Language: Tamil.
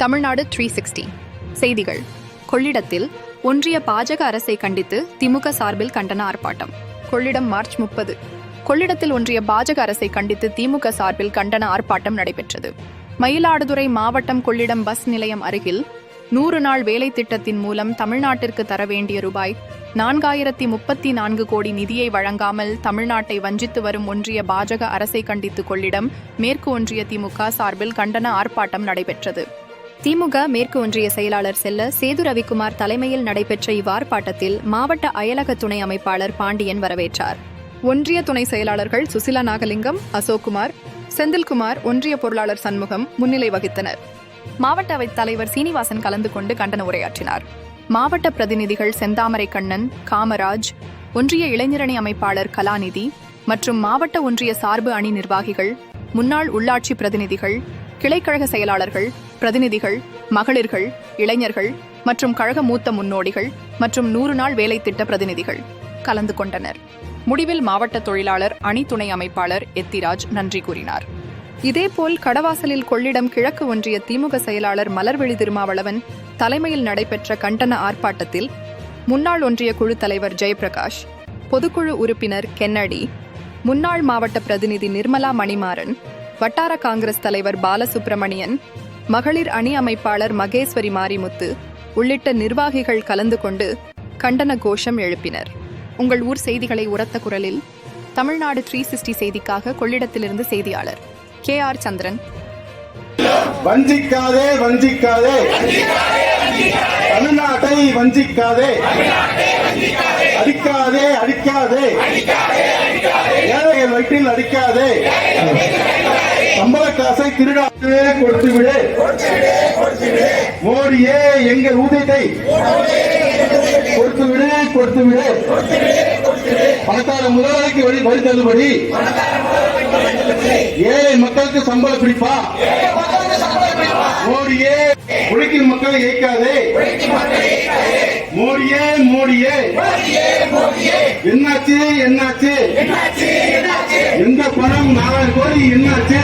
தமிழ்நாடு 360 செய்திகள். கொள்ளிடத்தில் ஒன்றிய பாஜக அரசை கண்டித்து திமுக சார்பில் கண்டன ஆர்ப்பாட்டம். கொள்ளிடம் மார்ச் 30. கொள்ளிடத்தில் ஒன்றிய பாஜக அரசை கண்டித்து திமுக சார்பில் கண்டன ஆர்ப்பாட்டம் நடைபெற்றது. மயிலாடுதுறை மாவட்டம் கொள்ளிடம் பஸ் நிலையம் அருகில் 100 நாள் வேலை திட்டத்தின் மூலம் தமிழ்நாட்டிற்கு தர வேண்டிய ரூபாய் 4034 கோடி நிதியை வழங்காமல் தமிழ்நாட்டை வஞ்சித்து வரும் ஒன்றிய பாஜக அரசை கண்டித்து கொள்ளிடம் மேற்கு ஒன்றிய திமுக சார்பில் கண்டன ஆர்ப்பாட்டம் நடைபெற்றது. திமுக மேற்கு ஒன்றிய செயலாளர் செல்ல சேது ரவிக்குமார் தலைமையில் நடைபெற்ற இவ்வார்ப்பாட்டத்தில் மாவட்ட அயலக துணை அமைப்பாளர் பாண்டியன் வரவேற்றார். ஒன்றிய துணை செயலாளர்கள் சுசிலா நாகலிங்கம், அசோக்குமார், செந்தில்குமார், ஒன்றிய பொருளாளர் சண்முகம் முன்னிலை வகித்தனர். மாவட்ட அவைத் தலைவர் சீனிவாசன் கலந்து கொண்டு கண்டன உரையாற்றினார். மாவட்ட பிரதிநிதிகள் செந்தாமரை கண்ணன், காமராஜ், ஒன்றிய இளைஞரணி அமைப்பாளர் கலாநிதி மற்றும் மாவட்ட ஒன்றிய சார்பு அணி நிர்வாகிகள், முன்னாள் உள்ளாட்சி பிரதிநிதிகள், கிளைக்கழக செயலாளர்கள், பிரதிநிதிகள், மகளிர்கள், இளைஞர்கள் மற்றும் கழக மூத்த முன்னோடிகள் மற்றும் 100 நாள் வேலை திட்ட பிரதிநிதிகள் கலந்து கொண்டனர். முடிவில் மாவட்ட தொழிலாளர் அணி துணை அமைப்பாளர் எத்திராஜ் நன்றி கூறினார். இதேபோல் கடவாசலில் கொள்ளிடம் கிழக்கு ஒன்றிய திமுக செயலாளர் மலர்விழி திருமாவளவன் தலைமையில் நடைபெற்ற கண்டன ஆர்ப்பாட்டத்தில் முன்னாள் ஒன்றிய குழு தலைவர் ஜெயபிரகாஷ், பொதுக்குழு உறுப்பினர் கென்னடி, முன்னாள் மாவட்ட பிரதிநிதி நிர்மலா மணிமாறன், வட்டார காங்கிரஸ் தலைவர் பாலசுப்பிரமணியன், மகளிர் அணி அமைப்பாளர் மகேஸ்வரி மாரிமுத்து உள்ளிட்ட நிர்வாகிகள் கலந்து கொண்டு கண்டன கோஷம் எழுப்பினர். உங்கள் ஊர் செய்திகளை உரத்த குரலில் தமிழ்நாடு 360 செய்திக்காக கொள்ளிடத்திலிருந்து செய்தியாளர் KR சந்திரன். வஞ்சிக்காதே வஞ்சிக்காதே, தமிழ்நாட்டை வஞ்சிக்காதே, அடிக்காதே அடிக்காதே, ஏழைகள் வயிற்றில் அடிக்காதே, சம்பள காசை திருடாதே கொடுத்துவிடு, மோடியே எங்கள் ஊதியத்தை கொடுத்துவிடு கொடுத்துவிடு, பணக்கார முதலாளிக்கு வழி தள்ளுபடி, ஏழை மக்களுக்கு சம்பளம் பிடிப்பா, மோடியே உழைக்கும் மக்களை ஏய்க்காதே, மோடியே மோடியே என்னாச்சு என்னாச்சு, எந்த பணம் 4000 கோடி என்னாச்சு?